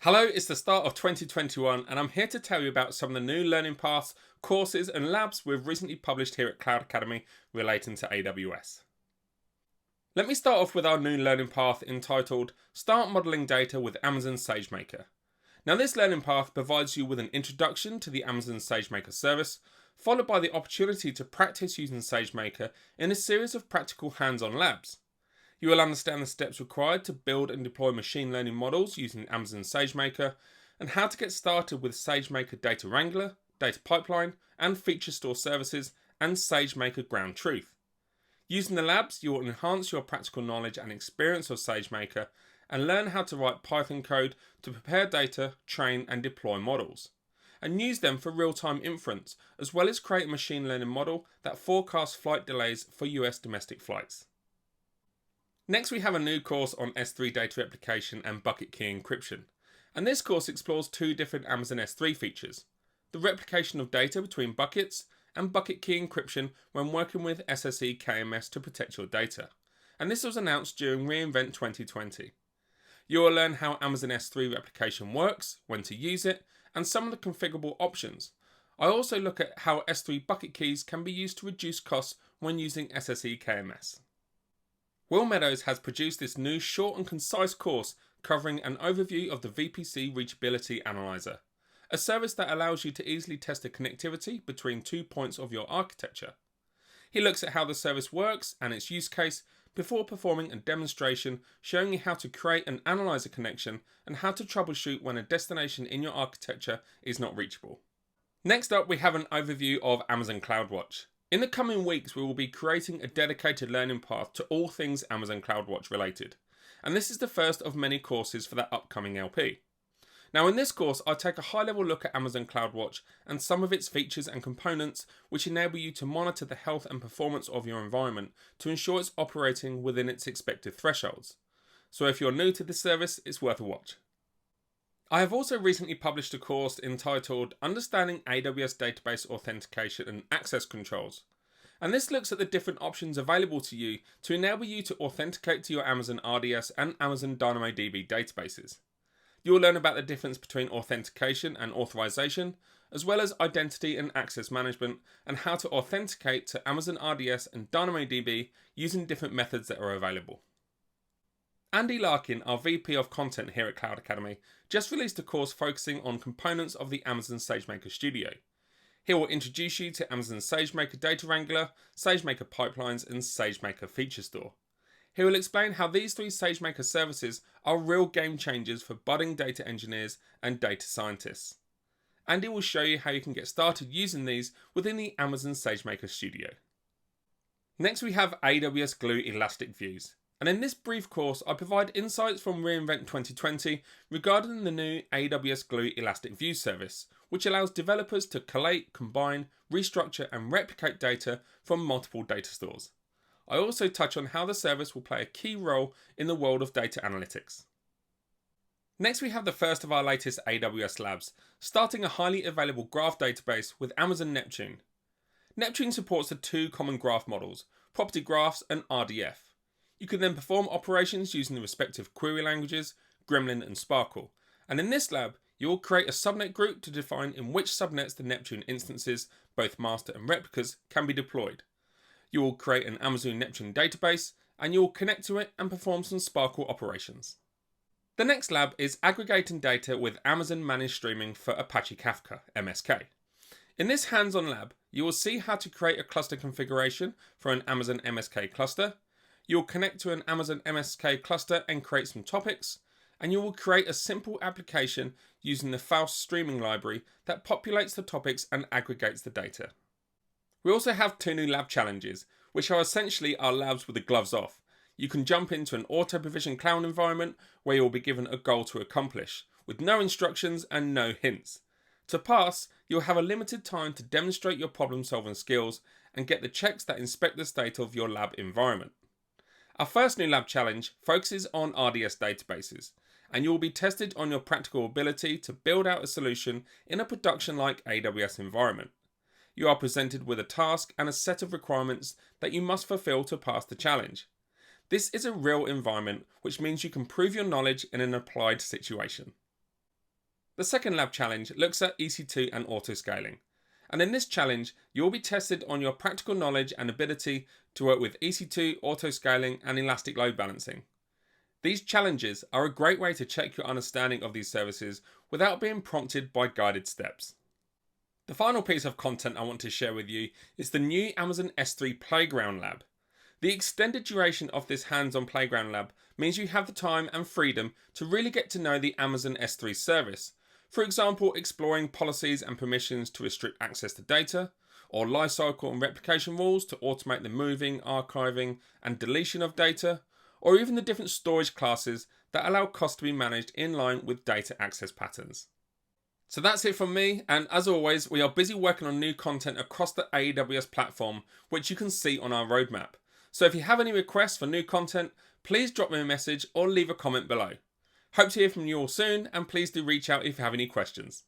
Hello, it's the start of 2021 and I'm here to tell you about some of the new learning paths, courses and labs we've recently published here at Cloud Academy relating to AWS. Let me start off with our new learning path entitled Start Modeling Data with Amazon SageMaker. Now this learning path provides you with an introduction to the Amazon SageMaker service, followed by the opportunity to practice using SageMaker in a series of practical hands-on labs. You will understand the steps required to build and deploy machine learning models using Amazon SageMaker, and how to get started with SageMaker Data Wrangler, Data Pipeline, and Feature Store Services, and SageMaker Ground Truth. Using the labs, you will enhance your practical knowledge and experience of SageMaker, and learn how to write Python code to prepare data, train and deploy models, and use them for real-time inference, as well as create a machine learning model that forecasts flight delays for US domestic flights. Next, we have a new course on S3 data replication and bucket key encryption, and this course explores two different Amazon S3 features: the replication of data between buckets and bucket key encryption when working with SSE KMS to protect your data, and this was announced during reInvent 2020. You will learn how Amazon S3 replication works, when to use it, and some of the configurable options. I also look at how S3 bucket keys can be used to reduce costs when using SSE KMS. Will Meadows has produced this new short and concise course covering an overview of the VPC Reachability Analyzer, a service that allows you to easily test the connectivity between 2 points of your architecture. He looks at how the service works and its use case before performing a demonstration showing you how to create an analyzer connection and how to troubleshoot when a destination in your architecture is not reachable. Next up, we have an overview of Amazon CloudWatch. In the coming weeks, we will be creating a dedicated learning path to all things Amazon CloudWatch related, and this is the first of many courses for that upcoming LP. Now in this course, I take a high-level look at Amazon CloudWatch and some of its features and components which enable you to monitor the health and performance of your environment to ensure it's operating within its expected thresholds. So if you're new to this service, it's worth a watch. I have also recently published a course entitled Understanding AWS Database Authentication and Access Controls, and this looks at the different options available to you to enable you to authenticate to your Amazon RDS and Amazon DynamoDB databases. You will learn about the difference between authentication and authorization, as well as identity and access management, and how to authenticate to Amazon RDS and DynamoDB using different methods that are available. Andy Larkin, our VP of Content here at Cloud Academy, just released a course focusing on components of the Amazon SageMaker Studio. He will introduce you to Amazon SageMaker Data Wrangler, SageMaker Pipelines and SageMaker Feature Store. He will explain how these three SageMaker services are real game changers for budding data engineers and data scientists. Andy will show you how you can get started using these within the Amazon SageMaker Studio. Next, we have AWS Glue Elastic Views. And in this brief course, I provide insights from reInvent 2020 regarding the new AWS Glue Elastic Views service, which allows developers to collate, combine, restructure and replicate data from multiple data stores. I also touch on how the service will play a key role in the world of data analytics. Next, we have the first of our latest AWS labs, starting a highly available graph database with Amazon Neptune. Neptune supports the two common graph models, property graphs and RDF. You can then perform operations using the respective query languages, Gremlin and Sparkle. And in this lab, you will create a subnet group to define in which subnets the Neptune instances, both master and replicas, can be deployed. You will create an Amazon Neptune database, and you will connect to it and perform some Sparkle operations. The next lab is aggregating data with Amazon Managed Streaming for Apache Kafka, MSK. In this hands-on lab, you will see how to create a cluster configuration for an Amazon MSK cluster. You'll connect to an Amazon MSK cluster and create some topics, and you will create a simple application using the Faust streaming library that populates the topics and aggregates the data. We also have two new lab challenges, which are essentially our labs with the gloves off. You can jump into an auto-provision cloud environment where you'll be given a goal to accomplish, with no instructions and no hints. To pass, you'll have a limited time to demonstrate your problem-solving skills and get the checks that inspect the state of your lab environment. Our first new lab challenge focuses on RDS databases, and you will be tested on your practical ability to build out a solution in a production-like AWS environment. You are presented with a task and a set of requirements that you must fulfill to pass the challenge. This is a real environment, which means you can prove your knowledge in an applied situation. The second lab challenge looks at EC2 and autoscaling. And in this challenge, you will be tested on your practical knowledge and ability to work with EC2, autoscaling, and elastic load balancing. These challenges are a great way to check your understanding of these services without being prompted by guided steps. The final piece of content I want to share with you is the new Amazon S3 Playground Lab. The extended duration of this hands-on Playground Lab means you have the time and freedom to really get to know the Amazon S3 service. For example, exploring policies and permissions to restrict access to data, or lifecycle and replication rules to automate the moving, archiving, and deletion of data, or even the different storage classes that allow costs to be managed in line with data access patterns. So that's it from me, and as always, we are busy working on new content across the AWS platform, which you can see on our roadmap. So if you have any requests for new content, please drop me a message or leave a comment below. Hope to hear from you all soon, and please do reach out if you have any questions.